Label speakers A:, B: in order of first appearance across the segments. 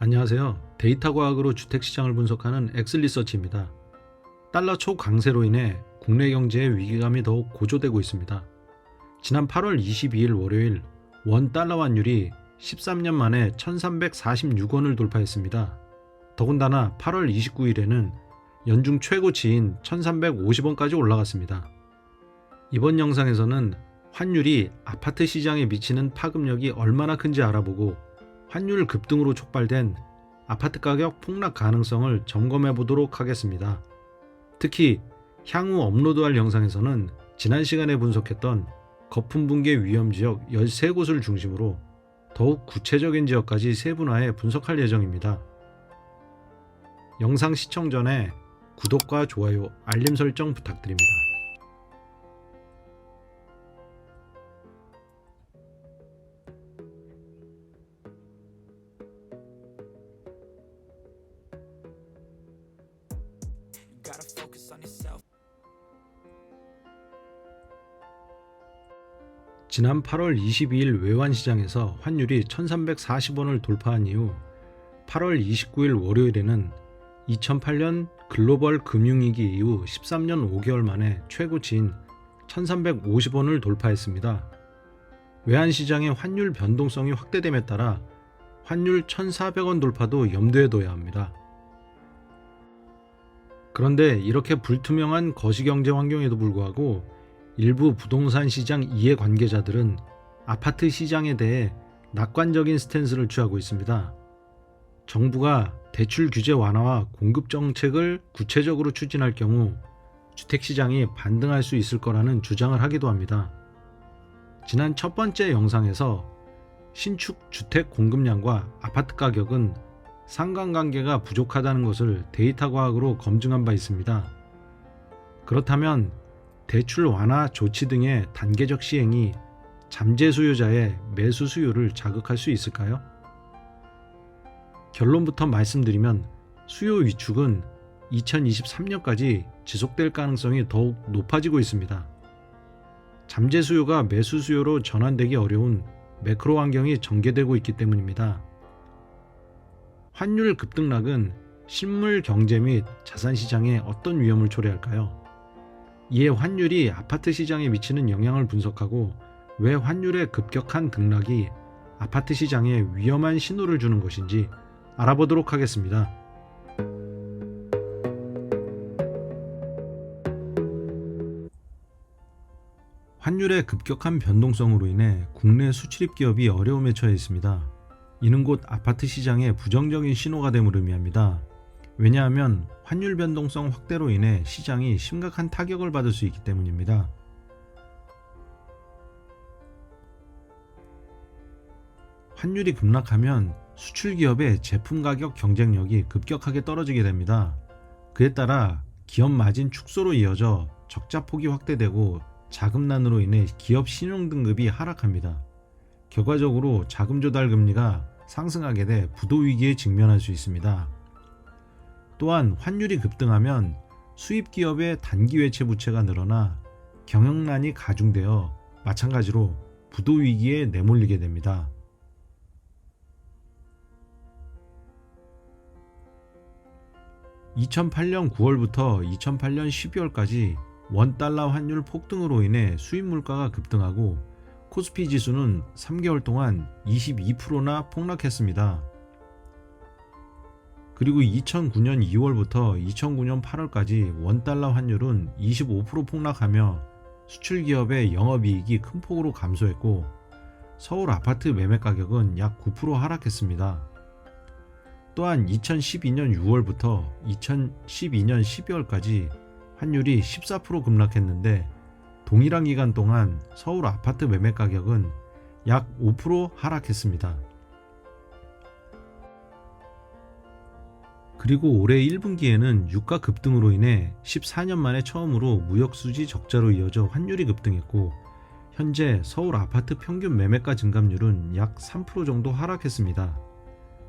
A: 안녕하세요. 데이터 과학으로 주택시장을 분석하는 엑슬리서치입니다. 달러 초강세로 인해 국내 경제의 위기감이 더욱 고조되고 있습니다. 지난 8월 22일 월요일 원 달러 환율이 13년 만에 1346원을 돌파했습니다. 더군다나 8월 29일에는 연중 최고치인 1350원까지 올라갔습니다. 이번 영상에서는 환율이 아파트 시장에 미치는 파급력이 얼마나 큰지 알아보고 환율 급등으로 촉발된 아파트 가격 폭락 가능성을 점검해 보도록 하겠습니다. 특히 향후 업로드할 영상에서는 지난 시간에 분석했던 거품 붕괴 위험 지역 13곳을 중심으로 더욱 구체적인 지역까지 세분화해 분석할 예정입니다. 영상 시청 전에 구독과 좋아요, 알림 설정 부탁드립니다. 지난 8월 22일 외환시장에서 환율이 1340원을 돌파한 이후 8월 29일 월요일에는 2008년 글로벌 금융위기 이후 13년 5개월 만에 최고치인 1350원을 돌파했습니다. 외환시장의 환율 변동성이 확대됨에 따라 환율 1400원 돌파도 염두에 둬야 합니다. 그런데 이렇게 불투명한 거시경제 환경에도 불구하고 일부 부동산 시장 이해관계자들은 아파트 시장에 대해 낙관적인 스탠스를 취하고 있습니다. 정부가 대출 규제 완화와 공급 정책을 구체적으로 추진할 경우 주택시장이 반등할 수 있을 거라는 주장을 하기도 합니다. 지난 첫 번째 영상에서 신축 주택 공급량과 아파트 가격은 상관관계가 부족하다는 것을 데이터 과학으로 검증한 바 있습니다. 그렇다면 대출 완화 조치 등의 단계적 시행이 잠재 수요자의 매수 수요를 자극할 수 있을까요? 결론부터 말씀드리면 수요 위축은 2023년까지 지속될 가능성이 더욱 높아지고 있습니다. 잠재 수요가 매수 수요로 전환되기 어려운 매크로 환경이 전개되고 있기 때문입니다. 환율 급등락은 실물 경제 및 자산 시장에 어떤 위험을 초래할까요? 이에 환율이 아파트 시장에 미치는 영향을 분석하고 왜 환율의 급격한 등락이 아파트 시장에 위험한 신호를 주는 것인지 알아보도록 하겠습니다. 환율의 급격한 변동성으로 인해 국내 수출입 기업이 어려움에 처해 있습니다. 이는 곧 아파트 시장에 부정적인 신호가 됨을 의미합니다. 왜냐하면 환율 변동성 확대로 인해 시장이 심각한 타격을 받을 수 있기 때문입니다. 환율이 급락하면 수출 기업의 제품 가격 경쟁력이 급격하게 떨어지게 됩니다. 그에 따라 기업 마진 축소로 이어져 적자 폭이 확대되고 자금난으로 인해 기업 신용 등급이 하락합니다. 결과적으로 자금 조달 금리가 상승하게 돼 부도 위기에 직면할 수 있습니다. 또한 환율이 급등하면 수입 기업의 단기 외채 부채가 늘어나 경영난이 가중되어 마찬가지로 부도 위기에 내몰리게 됩니다. (2008년 9월부터 2008년 12월까지) 원달러 환율 폭등으로 인해 수입 물가가 급등하고 코스피 지수는 3개월 동안 22%나 폭락했습니다. 그리고 2009년 2월부터 2009년 8월까지 원달러 환율은 25% 폭락하며 수출 기업의 영업이익이 큰 폭으로 감소했고 서울 아파트 매매 가격은 약 9% 하락했습니다. 또한 2012년 6월부터 2012년 12월까지 환율이 14% 급락했는데 동일한 기간 동안 서울 아파트 매매 가격은 약 5% 하락했습니다. 그리고 올해 1분기에는 유가 급등으로 인해 14년 만에 처음으로 무역수지 적자로 이어져 환율이 급등했고 현재 서울 아파트 평균 매매가 증감률은 약 3% 정도 하락했습니다.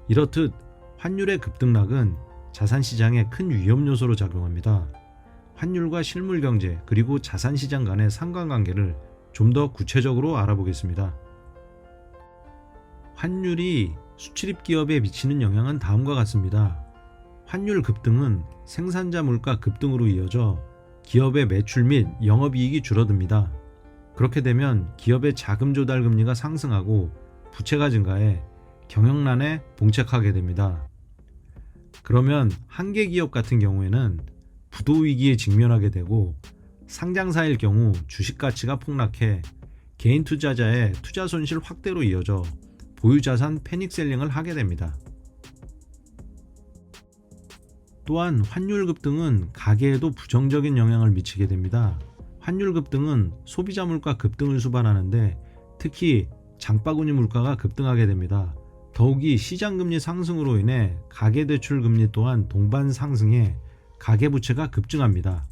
A: 이렇듯 환율의 급등락은 자산시장에 큰 위험 요소로 작용합니다. 환율과 실물 경제 그리고 자산시장 간의 상관관계를 좀 더 구체적으로 알아보겠습니다. 환율이 수출입 기업에 미치는 영향은 다음과 같습니다. 환율 급등은 생산자 물가 급등으로 이어져 기업의 매출 및 영업이익이 줄어듭니다. 그렇게 되면 기업의 자금 조달 금리가 상승하고 부채가 증가해 경영난에 봉착하게 됩니다. 그러면 한계 기업 같은 경우에는 부도 위기에 직면하게 되고 상장사일 경우 주식 가치가 폭락해 개인 투자자의 투자 손실 확대로 이어져 보유자산 패닉셀링을 하게 됩니다. 또한 환율 급등은 가계에도 부정적인 영향을 미치게 됩니다. 환율 급등은 소비자 물가 급등을 수반하는데 특히 장바구니 물가가 급등하게 됩니다. 더욱이 시장금리 상승으로 인해 가계대출 금리 또한 동반 상승해 가계부채가 급증합니다.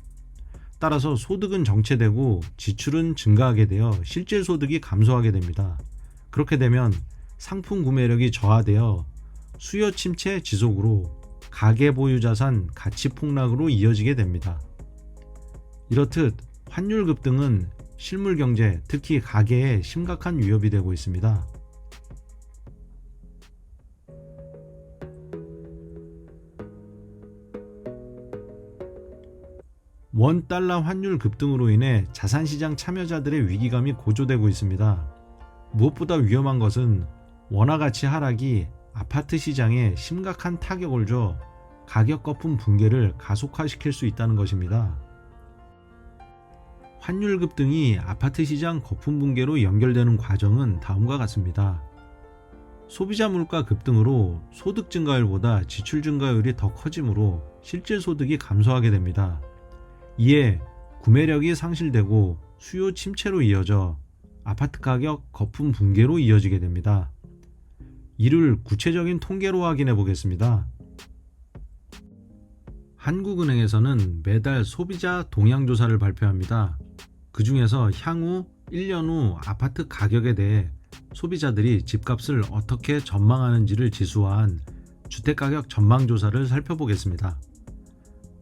A: 따라서 소득은 정체되고 지출은 증가하게 되어 실질 소득이 감소하게 됩니다. 그렇게 되면 상품 구매력이 저하되어 수요 침체 지속으로 가계 보유 자산 가치 폭락으로 이어지게 됩니다. 이렇듯 환율 급등은 실물 경제, 특히 가계에 심각한 위협이 되고 있습니다. 원 달러 환율 급등으로 인해 자산시장 참여자들의 위기감이 고조되고 있습니다. 무엇보다 위험한 것은 원화 가치 하락이 아파트 시장에 심각한 타격을 줘 가격 거품 붕괴를 가속화시킬 수 있다는 것입니다. 환율 급등이 아파트 시장 거품 붕괴로 연결되는 과정은 다음과 같습니다. 소비자 물가 급등으로 소득 증가율보다 지출 증가율이 더 커지므로 실질 소득이 감소하게 됩니다. 이에 구매력이 상실되고 수요 침체로 이어져 아파트 가격 거품 붕괴로 이어지게 됩니다. 이를 구체적인 통계로 확인해 보겠습니다. 한국은행에서는 매달 소비자 동향 조사를 발표합니다. 그 중에서 향후 1년 후 아파트 가격에 대해 소비자들이 집값을 어떻게 전망하는지를 지수화한 주택가격 전망조사를 살펴보겠습니다.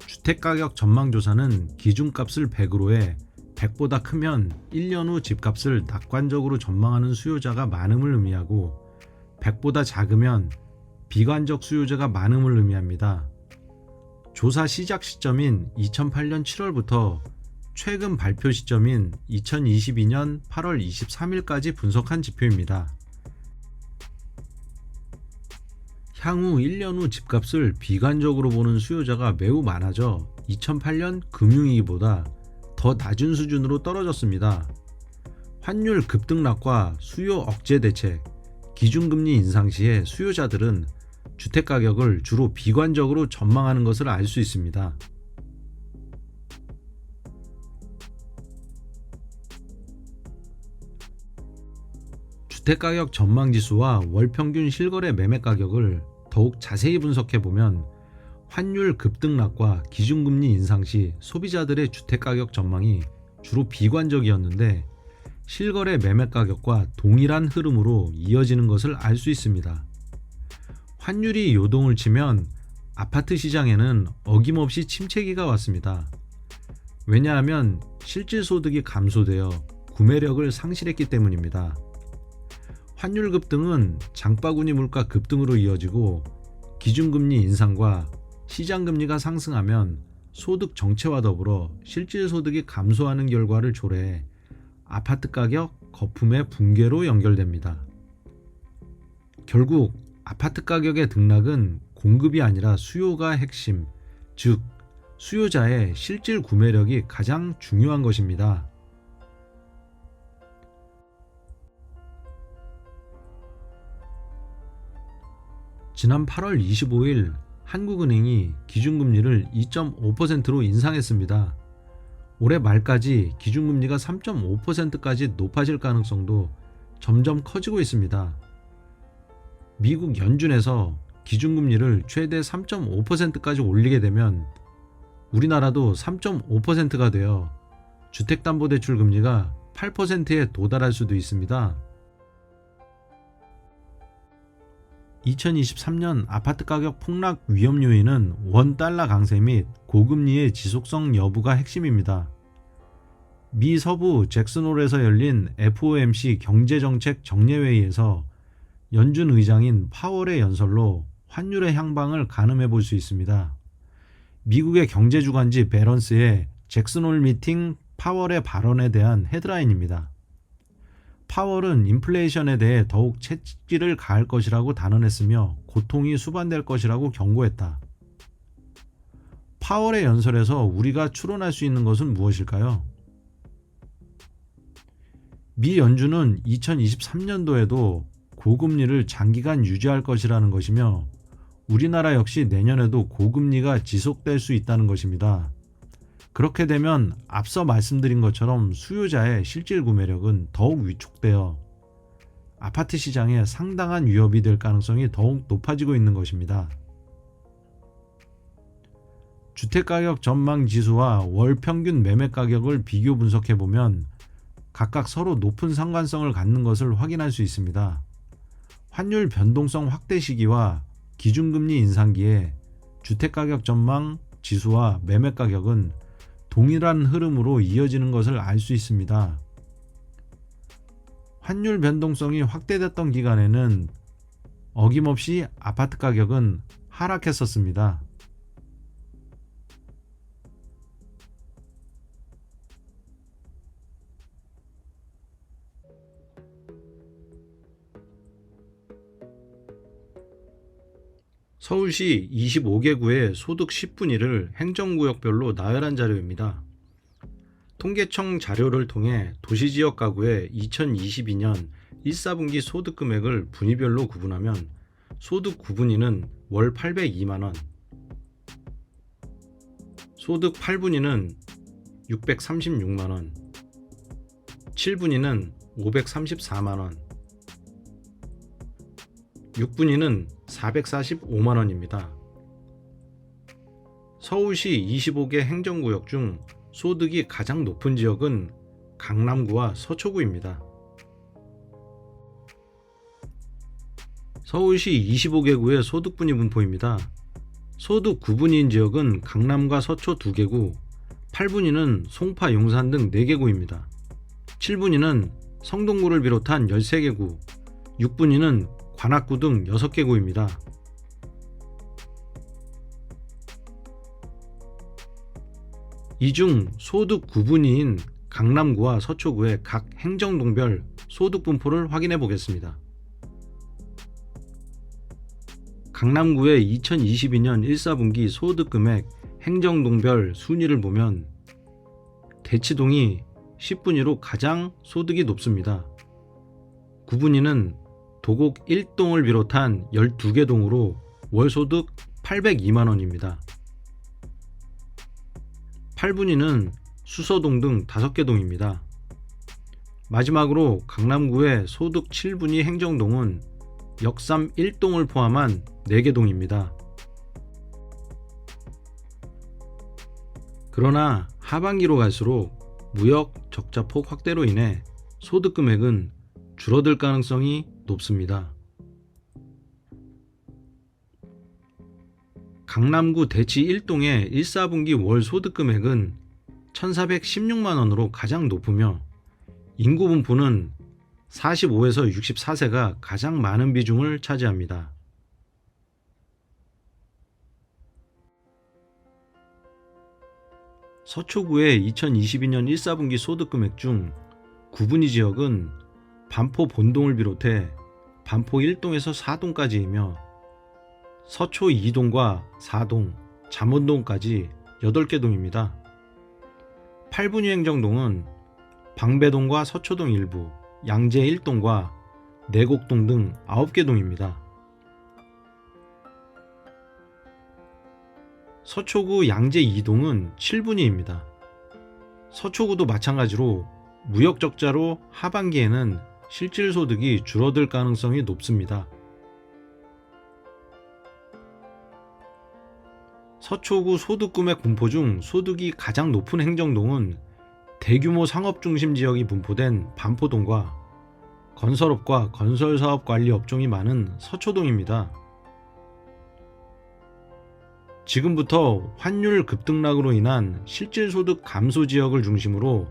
A: 주택가격 전망조사는 기준값을 100으로 해 100보다 크면 1년 후 집값을 낙관적으로 전망하는 수요자가 많음을 의미하고 100보다 작으면 비관적 수요자가 많음을 의미합니다. 조사 시작 시점인 2008년 7월부터 최근 발표 시점인 2022년 8월 23일까지 분석한 지표입니다. 향후 1년 후 집값을 비관적으로 보는 수요자가 매우 많아져 2008년 금융위기보다 더 낮은 수준으로 떨어졌습니다. 환율 급등락과 수요 억제 대책, 기준금리 인상 시에 수요자들은 주택가격을 주로 비관적으로 전망하는 것을 알 수 있습니다. 주택가격 전망지수와 월평균 실거래 매매가격을 더욱 자세히 분석해보면 환율 급등락과 기준금리 인상 시 소비자들의 주택가격 전망이 주로 비관적이었는데 실거래 매매가격과 동일한 흐름으로 이어지는 것을 알 수 있습니다. 환율이 요동을 치면 아파트 시장에는 어김없이 침체기가 왔습니다. 왜냐하면 실질 소득이 감소되어 구매력을 상실했기 때문입니다. 환율 급등은 장바구니 물가 급등으로 이어지고 기준금리 인상과 시장금리가 상승하면 소득 정체와 더불어 실질 소득이 감소하는 결과를 초래해 아파트 가격 거품의 붕괴로 연결됩니다. 결국 아파트 가격의 등락은 공급이 아니라 수요가 핵심, 즉 수요자의 실질 구매력이 가장 중요한 것입니다. 지난 8월 25일 한국은행이 기준금리를 2.5%로 인상했습니다. 올해 말까지 기준금리가 3.5%까지 높아질 가능성도 점점 커지고 있습니다. 미국 연준에서 기준금리를 최대 3.5%까지 올리게 되면 우리나라도 3.5%가 되어 주택담보대출 금리가 8%에 도달할 수도 있습니다. 2023년 아파트 가격 폭락 위험 요인은 원 달러 강세 및 고금리의 지속성 여부가 핵심입니다. 미 서부 잭슨홀에서 열린 FOMC 경제정책 정례회의에서 연준 의장인 파월의 연설로 환율의 향방을 가늠해 볼 수 있습니다. 미국의 경제주간지 배런스의 잭슨홀 미팅 파월의 발언에 대한 헤드라인입니다. 파월은 인플레이션에 대해 더욱 채찍질을 가할 것이라고 단언했으며 고통이 수반될 것이라고 경고했다. 파월의 연설에서 우리가 추론할 수 있는 것은 무엇일까요? 미 연준은 2023년도에도 고금리를 장기간 유지할 것이라는 것이며 우리나라 역시 내년에도 고금리가 지속될 수 있다는 것입니다. 그렇게 되면 앞서 말씀드린 것처럼 수요자의 실질 구매력은 더욱 위축되어 아파트 시장에 상당한 위협이 될 가능성이 더욱 높아지고 있는 것입니다. 주택가격 전망 지수와 월 평균 매매 가격을 비교 분석해보면 각각 서로 높은 상관성을 갖는 것을 확인할 수 있습니다. 환율 변동성 확대 시기와 기준금리 인상기에 주택가격 전망 지수와 매매 가격은 동일한 흐름으로 이어지는 것을 알 수 있습니다. 환율 변동성이 확대됐던 기간에는 어김없이 아파트 가격은 하락했었습니다. 서울시 25개구의 소득 10분위를 행정구역별로 나열한 자료입니다. 통계청 자료를 통해 도시지역 가구의 2022년 1, 4분기 소득 금액을 분위별로 구분하면 소득 9분위는 월 802만원, 소득 8분위는 636만원, 7분위는 534만원, 6분위는 445만원입니다. 서울시 25개 행정구역 중 소득이 가장 높은 지역은 강남구와 서초구입니다. 서울시 25개구의 소득분위 분포입니다. 소득 9분위인 지역은 강남과 서초 2개구, 8분위는 송파, 용산 등 4개구입니다. 7분위는 성동구를 비롯한 13개구, 6분위는 관악구 등 6개구입니다. 이 중 소득 9분위인 강남구와 서초구의 각 행정동별 소득 분포를 확인해 보겠습니다. 강남구의 2022년 1, 4분기 소득 금액 행정동별 순위를 보면 대치동이 10분위로 가장 소득이 높습니다. 9분위는 도곡 1동을 비롯한 12개 동으로 월소득 802만원입니다. 8분위는 수서동 등 5개 동입니다. 마지막으로 강남구의 소득 7분위 행정동은 역삼 1동을 포함한 4개 동입니다. 그러나 하반기로 갈수록 무역 적자폭 확대로 인해 소득 금액은 줄어들 가능성이 높습니다. 강남구 대치 1동의 1, 4분기 월 소득 금액은 1,416만원으로 가장 높으며 인구 분포는 45에서 64세가 가장 많은 비중을 차지합니다. 서초구의 2022년 1, 4분기 소득 금액 중 9분위 지역은 반포 본동을 비롯해 반포 1동에서 4동까지이며 서초 2동과 4동, 잠원동까지 8개 동입니다. 8분위 행정동은 방배동과 서초동 일부, 양재 1동과 내곡동 등 9개 동입니다. 서초구 양재 2동은 7분위입니다. 서초구도 마찬가지로 무역 적자로 하반기에는 실질 소득이 줄어들 가능성이 높습니다. 서초구 소득 금액 분포 중 소득이 가장 높은 행정동은 대규모 상업 중심 지역이 분포된 반포동과 건설업과 건설사업 관리 업종이 많은 서초동입니다. 지금부터 환율 급등락으로 인한 실질 소득 감소 지역을 중심으로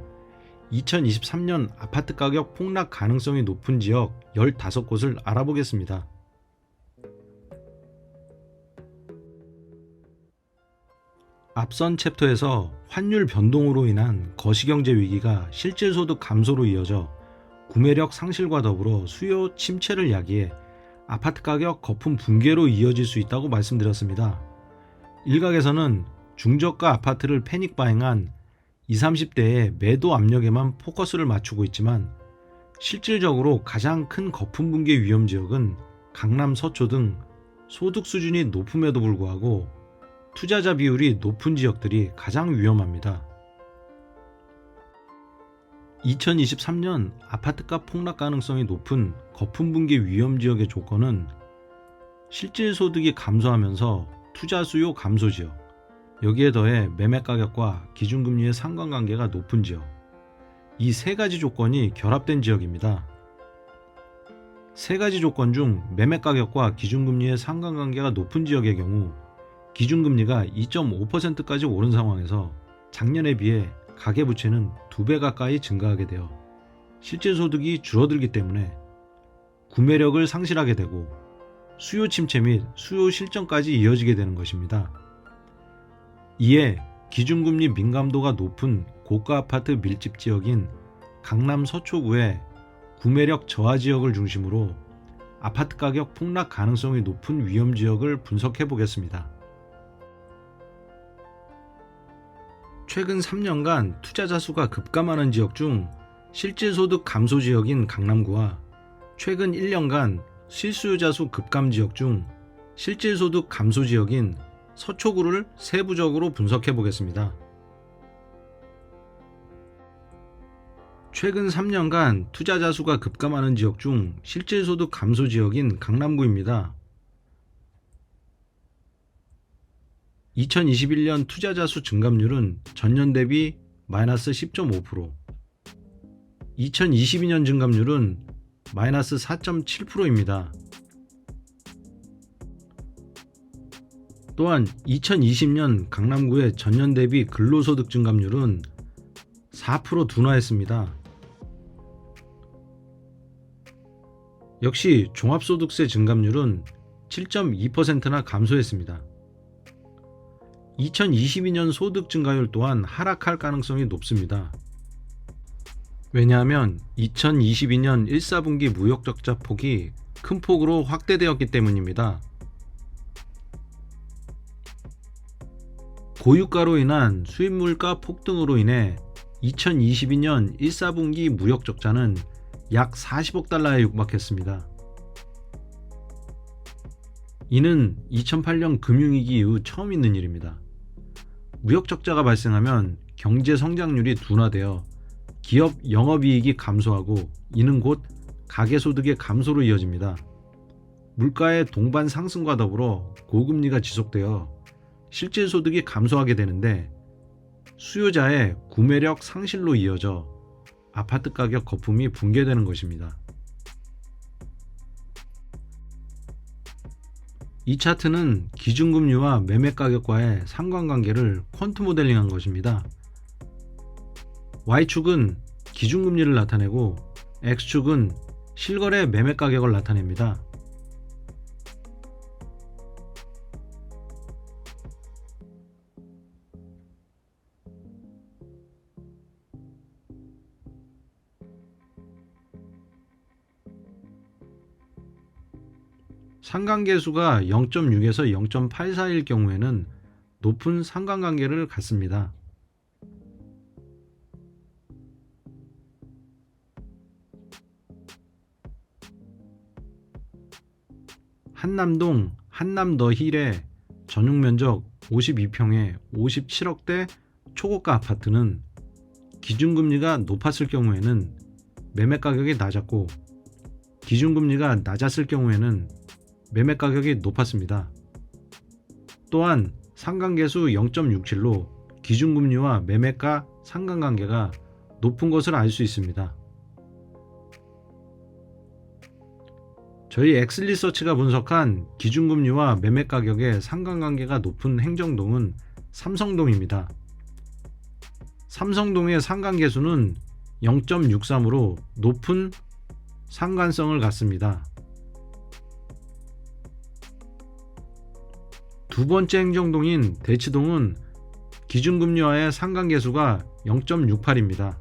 A: 2023년 아파트 가격 폭락 가능성이 높은 지역 15곳을 알아보겠습니다. 앞선 챕터에서 환율 변동으로 인한 거시경제 위기가 실질소득 감소로 이어져 구매력 상실과 더불어 수요 침체를 야기해 아파트 가격 거품 붕괴로 이어질 수 있다고 말씀드렸습니다. 일각에서는 중저가 아파트를 패닉 바잉한 20, 30대의 매도 압력에만 포커스를 맞추고 있지만 실질적으로 가장 큰 거품 붕괴 위험 지역은 강남 서초 등 소득 수준이 높음에도 불구하고 투자자 비율이 높은 지역들이 가장 위험합니다. 2023년 아파트값 폭락 가능성이 높은 거품 붕괴 위험 지역의 조건은 실질 소득이 감소하면서 투자 수요 감소 지역, 여기에 더해 매매 가격과 기준금리의 상관관계가 높은 지역, 이 세 가지 조건이 결합된 지역입니다. 세 가지 조건 중 매매 가격과 기준금리의 상관관계가 높은 지역의 경우 기준금리가 2.5%까지 오른 상황에서 작년에 비해 가계부채는 2배 가까이 증가하게 되어 실질소득이 줄어들기 때문에 구매력을 상실하게 되고 수요 침체 및 수요 실정까지 이어지게 되는 것입니다. 이에 기준금리 민감도가 높은 고가 아파트 밀집 지역인 강남 서초구의 구매력 저하 지역을 중심으로 아파트 가격 폭락 가능성이 높은 위험 지역을 분석해 보겠습니다. 최근 3년간 투자자 수가 급감하는 지역 중 실질소득 감소 지역인 강남구와 최근 1년간 실수요자 수 급감 지역 중 실질소득 감소 지역인 서초구를 세부적으로 분석해 보겠습니다. 최근 3년간 투자자 수가 급감하는 지역 중 실질소득 감소 지역인 강남구입니다. 2021년 투자자 수 증감률은 전년 대비 마이너스 10.5%, 2022년 증감률은 마이너스 4.7%입니다. 또한 2020년 강남구의 전년 대비 근로소득 증감률은 4% 둔화했습니다. 역시 종합소득세 증감률은 7.2%나 감소했습니다. 2022년 소득 증가율 또한 하락할 가능성이 높습니다. 왜냐하면 2022년 1, 4분기 무역 적자 폭이 큰 폭으로 확대되었기 때문입니다. 고유가로 인한 수입물가 폭등으로 인해 2022년 1, 4분기 무역 적자는 약 40억 달러에 육박했습니다. 이는 2008년 금융위기 이후 처음 있는 일입니다. 무역 적자가 발생하면 경제 성장률이 둔화되어 기업 영업이익이 감소하고 이는 곧 가계소득의 감소로 이어집니다. 물가의 동반 상승과 더불어 고금리가 지속되어 실질소득이 감소하게 되는데 수요자의 구매력 상실로 이어져 아파트 가격 거품이 붕괴되는 것입니다. 이 차트는 기준금리와 매매가격과의 상관관계를 퀀트 모델링한 것입니다. Y축은 기준금리를 나타내고 X축은 실거래 매매가격을 나타냅니다. 상관계수가 0.6에서 0.84일 경우에는 높은 상관관계를 갖습니다. 한남동 한남더힐의 전용면적 52평에 57억대 초고가 아파트는 기준금리가 높았을 경우에는 매매가격이 낮았고 기준금리가 낮았을 경우에는 매매가격이 높았습니다. 또한 상관계수 0.67로 기준금리와 매매가 상관관계가 높은 것을 알 수 있습니다. 저희 엑슬리서치가 분석한 기준금리와 매매가격의 상관관계가 높은 행정동은 삼성동입니다. 삼성동의 상관계수는 0.63으로 높은 상관성을 갖습니다. 두 번째 행정동인 대치동은 기준금리와의 상관계수가 0.68입니다.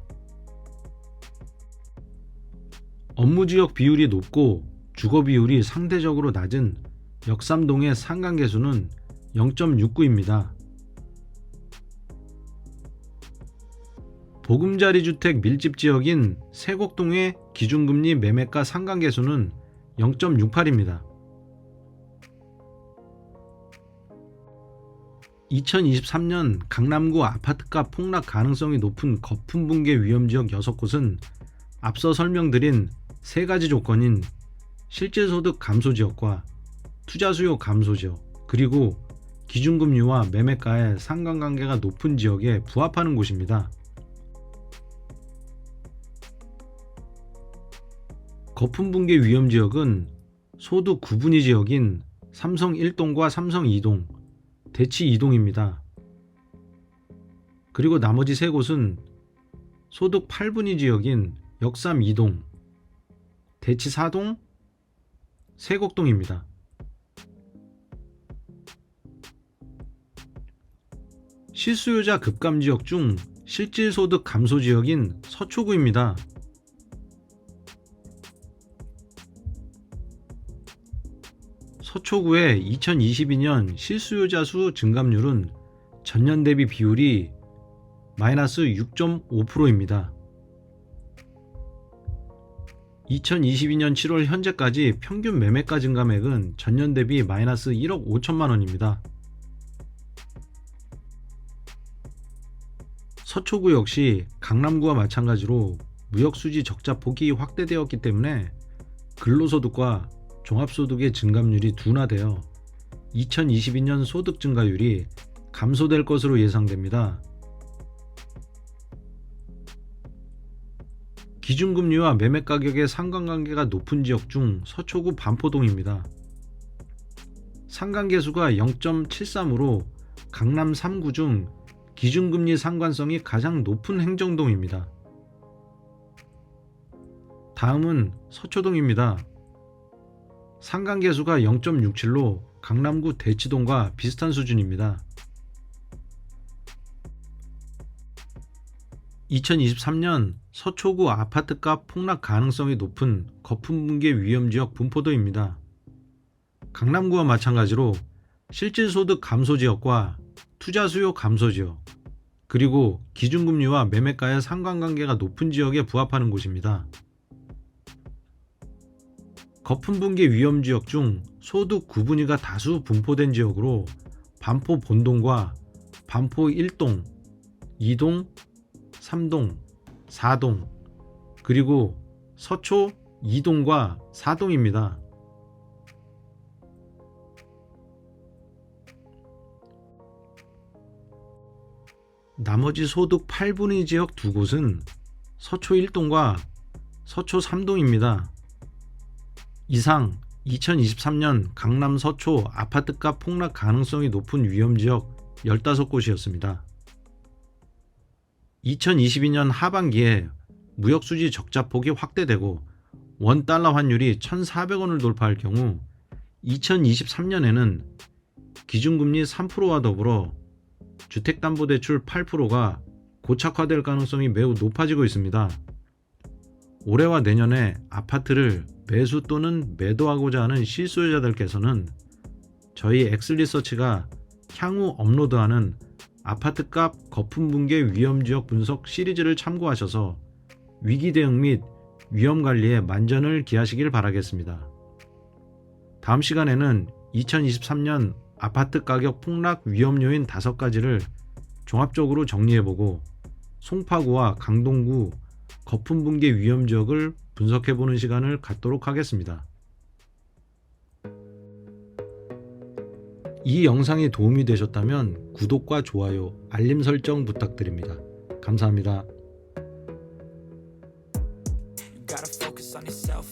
A: 업무지역 비율이 높고 주거 비율이 상대적으로 낮은 역삼동의 상관계수는 0.69입니다. 보금자리주택 밀집지역인 세곡동의 기준금리 매매가 상관계수는 0.68입니다. 2023년 강남구 아파트값 폭락 가능성이 높은 거품붕괴 위험지역 6곳은 앞서 설명드린 세 가지 조건인 실질소득 감소지역과 투자수요 감소지역, 그리고 기준금리와 매매가의 상관관계가 높은 지역에 부합하는 곳입니다. 거품붕괴 위험지역은 소득 구분위 지역인 삼성 1동과 삼성 2동, 대치 2동입니다. 그리고 나머지 세 곳은 소득 8분위 지역인 역삼 2동, 대치 4동, 세곡동입니다. 실수요자 급감 지역 중 실질소득 감소 지역인 서초구입니다. 서초구의 2022년 실수요자 수 증감률은 전년 대비 비율이 마이너스 6.5%입니다. 2022년 7월 현재까지 평균 매매가 증감액은 전년 대비 마이너스 1억 5천만 원입니다. 서초구 역시 강남구와 마찬가지로 무역수지 적자폭이 확대되었기 때문에 근로소득과 종합소득의 증감률이 둔화되어 2022년 소득 증가율이 감소될 것으로 예상됩니다. 기준금리와 매매가격의 상관관계가 높은 지역 중 서초구 반포동입니다. 상관계수가 0.73으로 강남 3구 중 기준금리 상관성이 가장 높은 행정동입니다. 다음은 서초동입니다. 상관계수가 0.67로 강남구 대치동과 비슷한 수준입니다. 2023년 서초구 아파트값 폭락 가능성이 높은 거품붕괴 위험지역 분포도입니다. 강남구와 마찬가지로 실질소득 감소지역과 투자수요 감소지역, 그리고 기준금리와 매매가의 상관관계가 높은 지역에 부합하는 곳입니다. 거품붕괴 위험지역 중 소득 구분위가 다수 분포된 지역으로 반포 본동과 반포 1동, 2동, 3동, 4동, 그리고 서초 2동과 4동입니다. 나머지 소득 8분위 지역 두 곳은 서초 1동과 서초 3동입니다. 이상 2023년 강남 서초 아파트값 폭락 가능성이 높은 위험지역 15곳이었습니다. 2022년 하반기에 무역수지 적자폭이 확대되고 원달러 환율이 1,400원을 돌파할 경우 2023년에는 기준금리 3%와 더불어 주택담보대출 8%가 고착화될 가능성이 매우 높아지고 있습니다. 올해와 내년에 아파트를 매수 또는 매도하고자 하는 실수요자들께서는 저희 엑슬리서치가 향후 업로드하는 아파트값 거품붕괴 위험지역 분석 시리즈를 참고하셔서 위기 대응 및 위험 관리에 만전을 기하시길 바라겠습니다. 다음 시간에는 2023년 아파트 가격 폭락 위험 요인 5가지를 종합적으로 정리해보고 송파구와 강동구 거품붕괴 위험 지역을 분석해보는 시간을 갖도록 하겠습니다. 이 영상이 도움이 되셨다면 구독과 좋아요, 알림 설정 부탁드립니다. 감사합니다.